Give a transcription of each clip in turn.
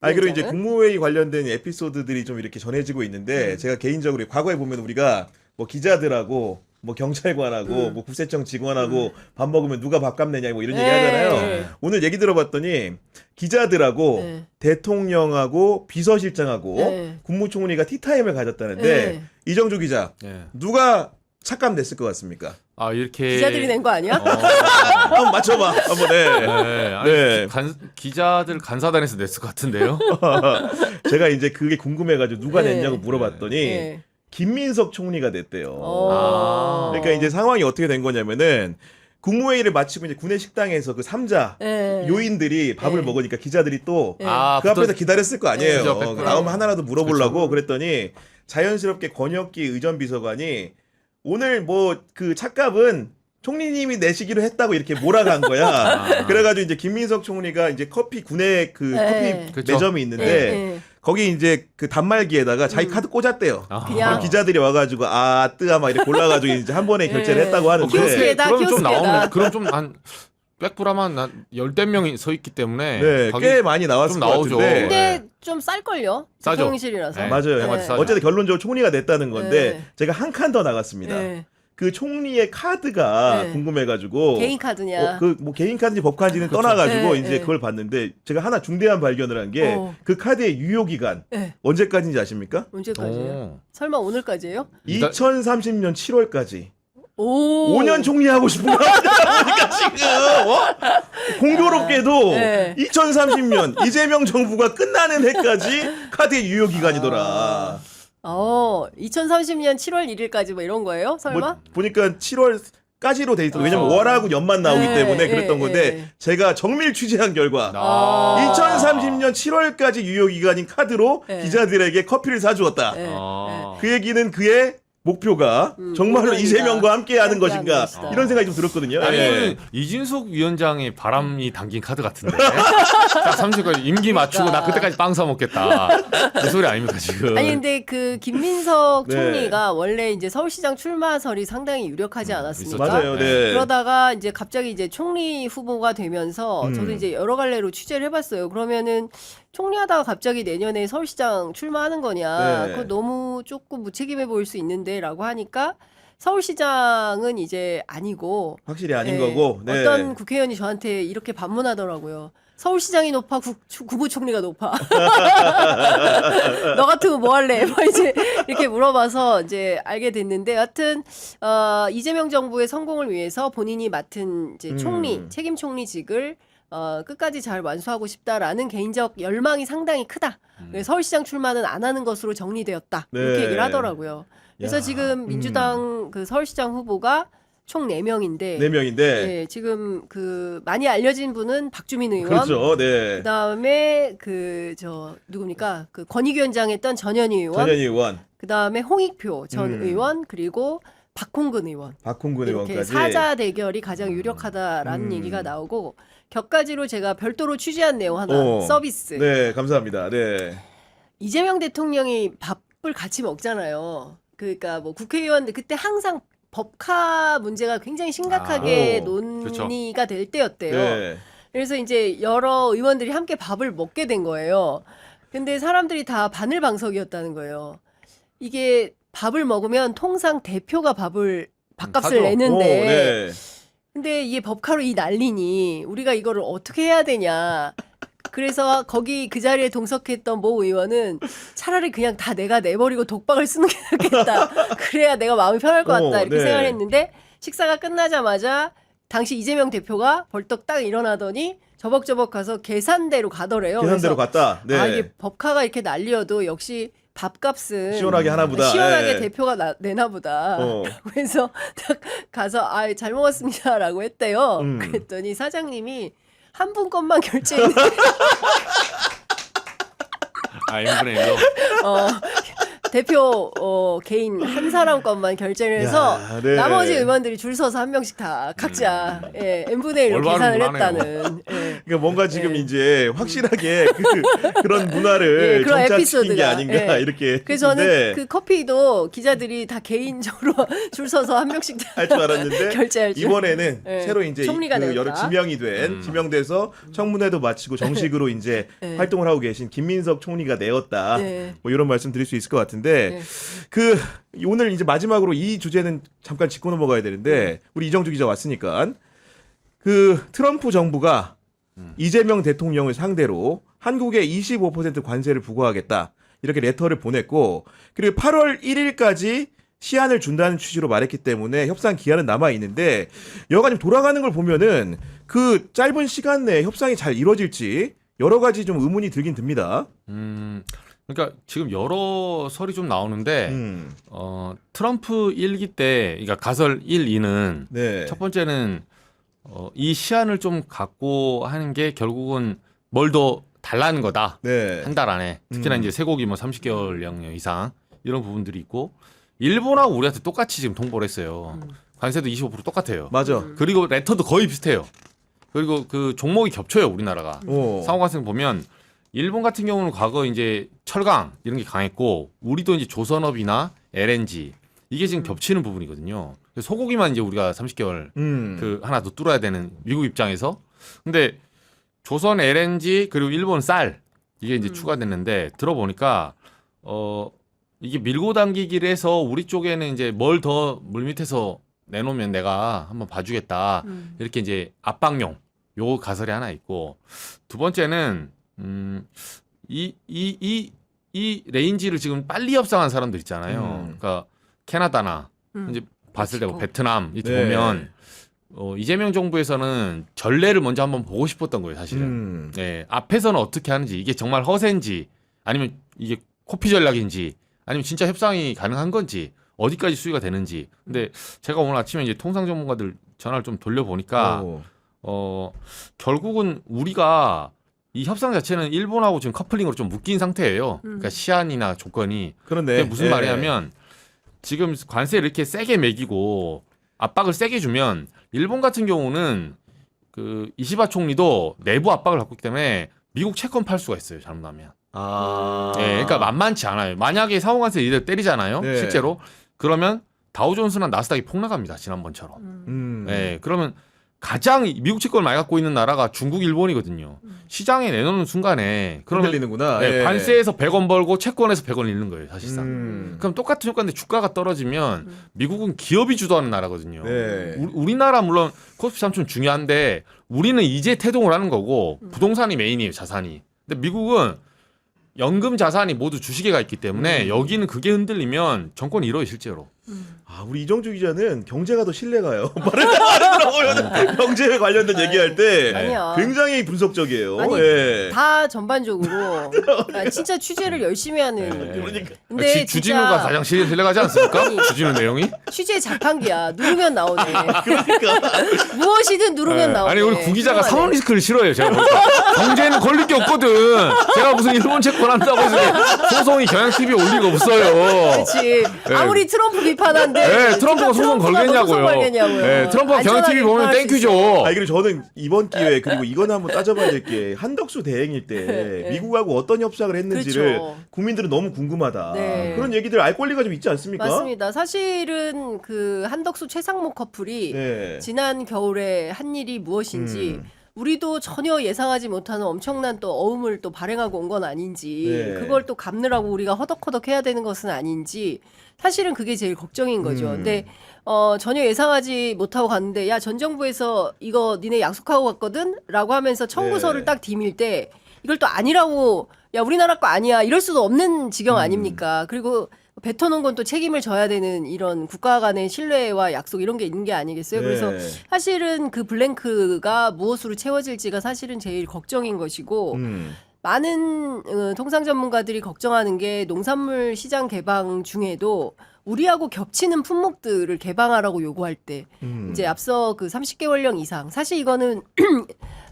그리고 이제 위원장은? 국무회의 관련된 에피소드들이 좀 이렇게 전해지고 있는데 제가 개인적으로 과거에 보면 우리가 뭐 기자들하고 뭐 경찰관하고 뭐 국세청 직원하고 밥 먹으면 누가 밥값 내냐 뭐 이런 얘기 하잖아요. 네. 오늘 얘기 들어봤더니 기자들하고 네. 대통령하고 비서실장하고 네. 국무총리가 티타임을 가졌다는데 네. 이정주 기자 예. 누가 착감 냈을 것 같습니까? 아 이렇게 기자들이 낸 거 아니야? 한번 맞춰봐. 한번 네. 네. 아니, 네. 기자들 간사단에서 냈을 것 같은데요. 제가 이제 그게 궁금해가지고 누가 네. 냈냐고 물어봤더니 네. 김민석 총리가 냈대요. 어. 그러니까 이제 상황이 어떻게 된 거냐면은 국무회의를 마치고 이제 구내 식당에서 그 삼자 네. 요인들이 밥을 네. 먹으니까 기자들이 또 그 네. 앞에서 기다렸을 거 아니에요. 그죠, 뺐구나. 나오면 하나라도 물어보려고 그랬더니 자연스럽게 권혁기 의전비서관이 오늘 뭐 그 착값은 총리님이 내시기로 했다고 이렇게 몰아간 거야. 그래가지고 이제 김민석 총리가 이제 커피 구내 그 네. 커피 그쵸. 매점이 있는데 네. 거기 이제 그 단말기에다가 자기 카드 꽂았대요. 아. 그냥 그럼 기자들이 와가지고 뜨아 막 이렇게 골라가지고 이제 한 번에 결제를 했다고 하는데 키오스크에다, 그럼 좀 키오스크에다. 나오네. 그럼 좀 한 백불하면 한 10명이 서 있기 때문에 네, 가격이 꽤 많이 나왔을 좀 것 나오죠. 같은데 근데 좀 쌀걸요? 싸죠. 대통령실이라서. 네. 맞아요. 네. 네. 어쨌든 결론적으로 총리가 냈다는 건데 네. 제가 한 칸 더 나갔습니다. 네. 그 총리의 카드가 네. 궁금해가지고 개인 카드냐? 그 뭐 개인 카드인지 법 카드인지는 떠나가지고 네, 이제 네. 그걸 봤는데 제가 하나 중대한 발견을 한 게 그 카드의 유효 기간 네. 언제까지인지 아십니까? 언제까지예요? 오. 설마 오늘까지예요? 2030년 7월까지. 오. 5년 총리하고 싶은 거 아니까 지금 공교롭게도 네. 2030년 이재명 정부가 끝나는 해까지 카드의 유효 기간이더라. 2030년 7월 1일까지 뭐 이런 거예요? 설마? 뭐 보니까 7월까지로 돼 있어. 왜냐면 월하고 연만 나오기 네, 때문에 네, 그랬던 건데 네. 제가 정밀 취재한 결과 아. 2030년 7월까지 유효 기간인 카드로 네. 기자들에게 커피를 사주었다. 네. 아. 그 얘기는 그의 목표가 정말로 5년이다. 이재명과 함께하는 함께하는 것인가 것이다. 이런 생각이 좀 들었거든요. 아니 예. 이진숙 위원장의 바람이 담긴 카드 같은데 딱 30까지 임기 맞추고 나 그때까지 빵 사 먹겠다 그 소리 아닙니까 지금? 아니 근데 그 김민석 네. 총리가 원래 이제 서울시장 출마설이 상당히 유력하지 않았습니까? 맞아요. 네. 그러다가 이제 갑자기 이제 총리 후보가 되면서 저도 이제 여러 갈래로 취재를 해봤어요. 그러면은 총리하다가 갑자기 내년에 서울시장 출마하는 거냐? 네. 그거 너무 조금 무책임해 보일 수 있는데라고 하니까 서울시장은 이제 아니고 확실히 아닌 네. 거고. 네. 어떤 국회의원이 저한테 이렇게 반문하더라고요. 서울시장이 높아 국무총리가 높아. 너 같으면 뭐 할래? 뭐 이제 이렇게 물어봐서 이제 알게 됐는데 여하튼 이재명 정부의 성공을 위해서 본인이 맡은 이제 총리 책임 총리직을 끝까지 잘 완수하고 싶다라는 개인적 열망이 상당히 크다. 그래서 서울시장 출마는 안 하는 것으로 정리되었다. 이렇게 네. 얘기를 하더라고요. 그래서 야, 지금 민주당 그 서울시장 후보가 총 4명인데 네 명인데. 네, 지금 그 많이 알려진 분은 박주민 의원, 그렇죠. 네. 그다음에 그 누굽니까? 그 권익위원장 했던 전현희 의원, 전현희 의원, 그다음에 홍익표 전 의원, 그리고 박홍근 의원. 박홍근 이렇게 의원까지. 사자 대결이 가장 유력하다라는 얘기가 나오고 격가지로 제가 별도로 취재한 내용 하나 서비스. 네, 감사합니다. 네. 이재명 대통령이 밥을 같이 먹잖아요. 그러니까 뭐 국회의원들 그때 항상 법카 문제가 굉장히 심각하게 논의가 될 때였대요. 네. 그래서 이제 여러 의원들이 함께 밥을 먹게 된 거예요. 근데 사람들이 다 바늘방석이었다는 거예요. 이게 밥을 먹으면 통상 대표가 밥값을 사죠. 내는데 네. 근데 이게 법카로 이 난리니 우리가 이거를 어떻게 해야 되냐. 그래서 거기 그 자리에 동석했던 모 의원은 차라리 그냥 다 내가 내버리고 독박을 쓰는 게 낫겠다. 그래야 내가 마음이 편할 것 같다. 이렇게 네. 생각을 했는데 식사가 끝나자마자 당시 이재명 대표가 벌떡 딱 일어나더니 저벅저벅 가서 계산대로 가더래요. 계산대로 그래서 갔다. 네. 이게 법카가 이렇게 난리여도 역시 밥값은 시원하게 하나보다. 시원하게 네. 대표가 내나 보다. 그래서 딱 가서 잘 먹었습니다라고 했대요. 그랬더니 사장님이 한 분 것만 결제했는데 N분의 1로 대표 개인 한 사람 것만 결제를 해서 야, 네. 나머지 의원들이 줄 서서 한 명씩 다 각자 N분의 1로 올바른 계산을 분 하네요. 했다는. 예. 그러니까 뭔가 지금 예. 이제 확실하게 그런 문화를 예, 그런 정착시킨 게 에피소드가. 아닌가 예. 이렇게 그래서 저는 했는데 그 커피도 기자들이 다 개인적으로 줄 서서 한 명씩 할 줄 알았는데 결제할 줄. 이번에는 예. 새로 이제 총리가 그 되었다. 여러 지명이 된 지명돼서 청문회도 마치고 정식으로 이제 네. 활동을 하고 계신 김민석 총리가 내었다. 네. 뭐 이런 말씀 드릴 수 있을 것 같은데 네. 그 오늘 이제 마지막으로 이 주제는 잠깐 짚고 넘어가야 되는데 우리 이정주 기자 왔으니까 그 트럼프 정부가 이재명 대통령을 상대로 한국에 25% 관세를 부과하겠다. 이렇게 레터를 보냈고 그리고 8월 1일까지 시한을 준다는 취지로 말했기 때문에 협상 기한은 남아 있는데 여간 좀 돌아가는 걸 보면은 그 짧은 시간 내에 협상이 잘 이루어질지 여러 가지 좀 의문이 들긴 듭니다. 그러니까 지금 여러 설이 좀 나오는데 트럼프 1기 때, 그러니까 가설 1, 2는 네. 첫 번째는 이 시한을 좀 갖고 하는 게 결국은 뭘 더 달라는 거다. 네. 한 달 안에. 특히나 이제 쇠고기 뭐 30개월 양념 이상 이런 부분들이 있고 일본하고 우리한테 똑같이 지금 통보를 했어요. 관세도 25% 똑같아요. 맞아. 그리고 레터도 거의 비슷해요. 그리고 그 종목이 겹쳐요, 우리나라가. 오. 상호관세 보면 일본 같은 경우는 과거 이제 철강 이런 게 강했고 우리도 이제 조선업이나 LNG 이게 지금 겹치는 부분이거든요. 그래서 소고기만 이제 우리가 30개월 그 하나 더 뚫어야 되는 미국 입장에서. 근데 조선 LNG 그리고 일본 쌀 이게 이제 추가됐는데 들어보니까 이게 밀고 당기기를 해서 우리 쪽에는 이제 뭘 더 물밑에서 내놓으면 내가 한번 봐주겠다 이렇게 이제 압박용 요 가설이 하나 있고 두 번째는 이 레인지를 지금 빨리 협상한 사람들 있잖아요. 그러니까 캐나다나 이제 봤을 때 뭐 베트남 이렇게 네. 보면 이재명 정부에서는 전례를 먼저 한번 보고 싶었던 거예요, 사실은. 네, 앞에서는 어떻게 하는지 이게 정말 허세인지 아니면 이게 코피 전략인지 아니면 진짜 협상이 가능한 건지 어디까지 수위가 되는지. 근데 제가 오늘 아침에 이제 통상 전문가들 전화를 좀 돌려보니까 결국은 우리가 이 협상 자체는 일본하고 지금 커플링으로 좀 묶인 상태예요. 그러니까 시한이나 조건이. 그런데 그게 무슨 말이냐면 지금 관세를 이렇게 세게 매기고 압박을 세게 주면 일본 같은 경우는 그 이시바 총리도 내부 압박을 갖고 있기 때문에 미국 채권 팔 수가 있어요. 잘못하면. 네, 그러니까 만만치 않아요. 만약에 상호관세 이들 때리잖아요. 네. 실제로. 그러면 다우존스나 나스닥이 폭락합니다. 지난번처럼. 네, 그러면 가장 미국 채권을 많이 갖고 있는 나라가 중국, 일본이거든요. 시장에 내놓는 순간에 그러면 흔들리는구나. 네, 예. 관세에서 100원 벌고 채권에서 100원 잃는 거예요, 사실상. 그럼 똑같은 효과인데 주가가 떨어지면 미국은 기업이 주도하는 나라거든요. 네. 우리나라 물론 코스피 3천 중요한데 우리는 이제 태동을 하는 거고 부동산이 메인이에요, 자산이. 근데 미국은 연금 자산이 모두 주식에가 있기 때문에 여기는 그게 흔들리면 정권이 잃어요, 실제로. 우리 이정주 기자는 경제가 더 신뢰가요. 말을 들어보면 경제에 관련된 얘기할 때 아니야. 굉장히 분석적이에요. 아니, 예. 다 전반적으로 진짜 취재를 열심히 하는. 그러니까. 근데 주진우가 진짜 가장 신뢰가지 않습니까? 아니, 주진우 내용이? 취재 자판기야. 누르면 나오네. 그러니까 무엇이든 누르면 나오네. 아니 우리 구 기자가 훌륭하네. 상원 리스크를 싫어해요. 제가 보니까. 경제에는 걸릴 게 없거든. 제가 무슨 일본 채권 한다고 해서 소송이 경향 TV에 올 리가 없어요. 그렇지. 아무리 트럼프 비판한데 네, 트럼프가 소송 걸겠냐고요. 네, 트럼프가 경향 TV 보면 땡큐죠. 그리고 저는 이번 기회에 그리고 이거는 한번 따져봐야 될 게 한덕수 대행일 때 미국하고 어떤 협상을 했는지를 그렇죠. 국민들은 너무 궁금하다. 네. 그런 얘기들 알 권리가 좀 있지 않습니까? 맞습니다. 사실은 그 한덕수 최상목 커플이 네. 지난 겨울에 한 일이 무엇인지 우리도 전혀 예상하지 못하는 엄청난 또 어음을 또 발행하고 온 건 아닌지 네. 그걸 또 갚느라고 우리가 허덕허덕 해야 되는 것은 아닌지 사실은 그게 제일 걱정인 거죠. 근데 전혀 예상하지 못하고 갔는데 야 전 정부에서 이거 니네 약속하고 갔거든? 라고 하면서 청구서를 네. 딱 디밀 때 이걸 또 아니라고 야 우리나라 거 아니야 이럴 수도 없는 지경 아닙니까? 그리고 뱉어놓은 건 또 책임을 져야 되는 이런 국가 간의 신뢰와 약속 이런 게 있는 게 아니겠어요? 네. 그래서 사실은 그 블랭크가 무엇으로 채워질지가 사실은 제일 걱정인 것이고 많은 통상 전문가들이 걱정하는 게 농산물 시장 개방 중에도 우리하고 겹치는 품목들을 개방하라고 요구할 때 이제 앞서 그 30개월령 이상 사실 이거는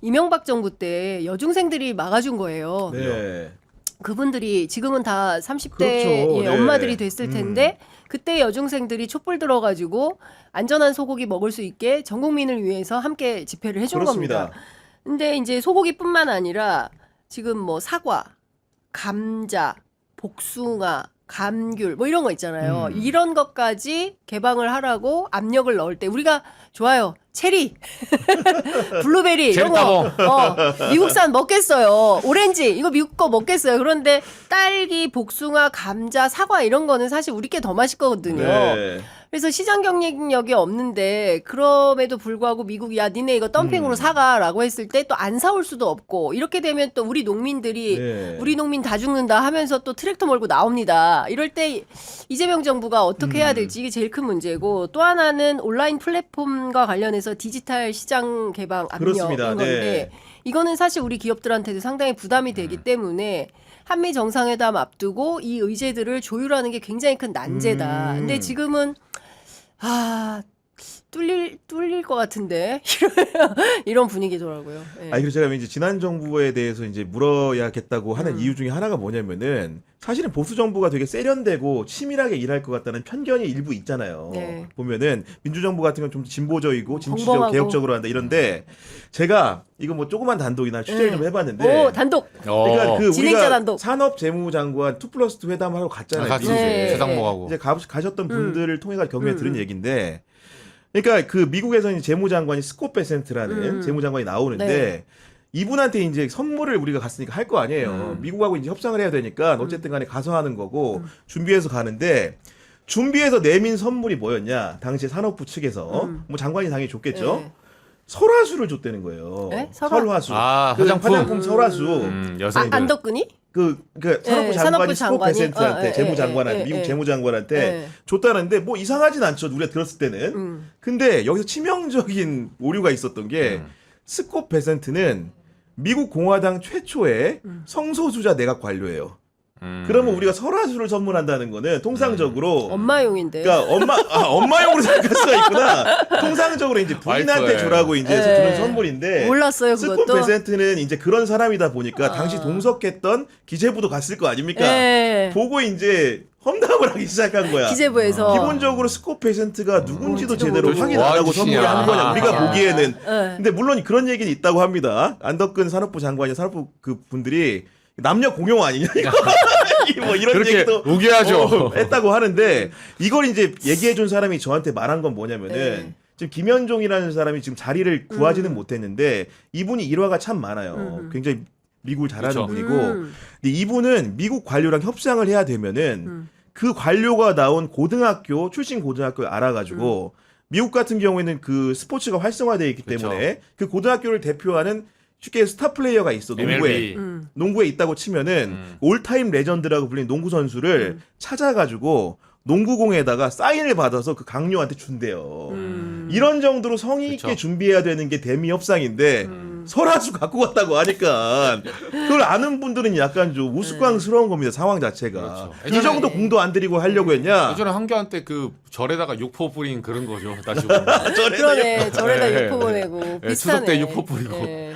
이명박 정부 때 여중생들이 막아준 거예요. 네. 그분들이 지금은 다 30대 그렇죠. 네. 엄마들이 됐을 텐데 그때 여중생들이 촛불 들어가지고 안전한 소고기 먹을 수 있게 전 국민을 위해서 함께 집회를 해준 그렇습니다. 겁니다. 근데 이제 소고기뿐만 아니라 지금 뭐 사과, 감자, 복숭아, 감귤 뭐 이런 거 있잖아요. 이런 것까지 개방을 하라고 압력을 넣을 때 우리가 좋아요. 체리, 블루베리 이런 거 미국산 먹겠어요. 오렌지 이거 미국 거 먹겠어요. 그런데 딸기, 복숭아, 감자, 사과 이런 거는 사실 우리 게 더 맛있거든요. 네. 그래서 시장 경쟁력이 없는데 그럼에도 불구하고 미국이 야 니네 이거 덤핑으로 사가라고 했을 때 또 안 사올 수도 없고 이렇게 되면 또 우리 농민들이 네. 우리 농민 다 죽는다 하면서 또 트랙터 몰고 나옵니다. 이럴 때 이재명 정부가 어떻게 해야 될지 이게 제일 큰 문제고 또 하나는 온라인 플랫폼과 관련해서 디지털 시장 개방 압력인 그렇습니다. 건데 네. 이거는 사실 우리 기업들한테도 상당히 부담이 되기 때문에 한미 정상회담 앞두고 이 의제들을 조율하는 게 굉장히 큰 난제다. 근데 지금은 뚫릴 것 같은데 이런 분위기더라고요. 네. 아니 그래서 제가 이제 지난 정부에 대해서 이제 물어야겠다고 하는 이유 중에 하나가 뭐냐면은 사실은 보수 정부가 되게 세련되고 치밀하게 일할 것 같다는 편견이 일부 있잖아요. 네. 보면은 민주정부 같은 건 좀 진보적이고 진취적 벙벙하고. 개혁적으로 한다 이런데 제가 이거 뭐 조그만 단독이나 취재를 좀 해봤는데 오 단독. 그러니까 그 진행자 우리가 단독. 산업재무장관 2+2 회담하러 갔잖아요. 같이 미국에. 네. 세상모하고 이제 가셨던 분들을 통해 경험에 들은 얘기인데, 그러니까 그 미국에서는 재무장관이 스콧 베센트라는 재무장관이 나오는데 네. 이분한테 이제 선물을 우리가 갔으니까 할 거 아니에요. 미국하고 이제 협상을 해야 되니까 어쨌든간에 가서 하는 거고 준비해서 가는데 준비해서 내민 선물이 뭐였냐? 당시 산업부 측에서 뭐 장관이 당연히 줬겠죠. 네. 설화수를 줬다는 거예요. 네? 설화수. 아, 그 화장품. 설화수. 여성 안덕근이? 그 산업부 네, 장관이 산업부 스콧 장관이? 베센트한테 재무장관한테 미국 재무장관한테 줬다는데 뭐 이상하진 않죠. 우리가 들었을 때는. 근데 여기서 치명적인 오류가 있었던 게 스콧 베센트는 미국 공화당 최초의 성소수자 내각 관료예요. 그러면 우리가 설화수를 선물한다는 거는 통상적으로 엄마용인데. 그러니까 엄마용으로 생각할 수가 있구나. 통상적으로 이제 부인한테 와이프에. 주라고 이제 해서 주는 선물인데 몰랐어요, 스콧 그것도. 베센트는 이제 그런 사람이다 보니까 당시 동석했던 기재부도 갔을 거 아닙니까? 네. 보고 이제 험담을 하기 시작한 거야. 기재부에서 기본적으로 스콧 베센트가 누군지도 뭔지도 제대로 모르고. 확인 안 하고 와주시냐. 선물을 한 거냐 우리가 보기에는. 네. 근데 물론 그런 얘기는 있다고 합니다. 안덕근 산업부 장관이 산업부 그 분들이 남녀 공용 아니냐 이거 뭐 이런 그렇게 얘기도 우겨야죠. 했다고 하는데 이걸 이제 얘기해 준 사람이 저한테 말한 건 뭐냐면은 네. 지금 김현종이라는 사람이 지금 자리를 구하지는 못했는데 이분이 일화가 참 많아요. 굉장히 미국을 잘하는 그렇죠. 분이고 근데 이분은 미국 관료랑 협상을 해야 되면은 그 관료가 나온 고등학교 출신 고등학교를 알아가지고 미국 같은 경우에는 그 스포츠가 활성화되어 있기 그렇죠. 때문에 그 고등학교를 대표하는 쉽게 스타 플레이어가 있어 농구에 MLB. 농구에 있다고 치면은 올타임 레전드라고 불리는 농구 선수를 찾아가지고 농구공에다가 사인을 받아서 그 강요한테 준대요. 이런 정도로 성의 있게 그쵸. 준비해야 되는 게 대미 협상인데 설화수 갖고 갔다고 하니까 그걸 아는 분들은 약간 좀 우스꽝스러운 겁니다. 상황 자체가. 그렇죠. 이 정도 공도 안 들이고 하려고 했냐? 예전에 한교한 때 그 절에다가 육포 뿌린 그런 거죠. 따지고. 그러네. 절에다 네. 육포 보내고 네, 비슷하네. 추석 때 육포 뿌리고. 네.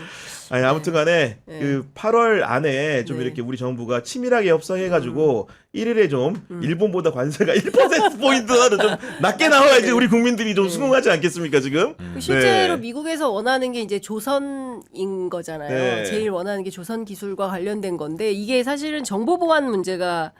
아니 아무튼간에 네. 그 8월 안에 좀 네. 이렇게 우리 정부가 치밀하게 협상해가지고 1일에 좀 일본보다 관세가 1% 포인트는 좀 낮게 나와야지 우리 국민들이 좀 수긍하지 않겠습니까 지금? 그 실제로 네. 미국에서 원하는 게 이제 조선인 거잖아요. 네. 제일 원하는 게 조선 기술과 관련된 건데 이게 사실은 정보 보안 문제가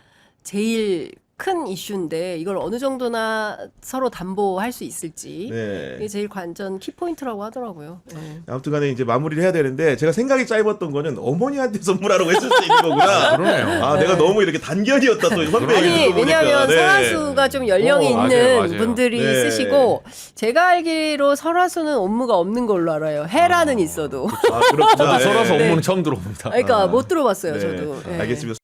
제일 큰 이슈인데 이걸 어느 정도나 서로 담보할 수 있을지 네. 이게 제일 관전 키포인트라고 하더라고요. 네. 아무튼간에 이제 마무리를 해야 되는데 제가 생각이 짧았던 거는 어머니한테 선물하라고 했을 수 있는 거구나. 그러네요. 아 내가 너무 이렇게 단견이었다 또 선배 얘기 아니 듣고 보니까. 왜냐하면 네. 설화수가 좀 연령이 맞아요, 있는 맞아요. 분들이 네. 쓰시고 제가 알기로 설화수는 업무가 없는 걸로 알아요. 해라는 있어도. 아 그렇구나. 저도 네. 썰어서 네. 업무는 처음 들어봅니다. 그러니까 못 들어봤어요 네. 저도. 네. 알겠습니다.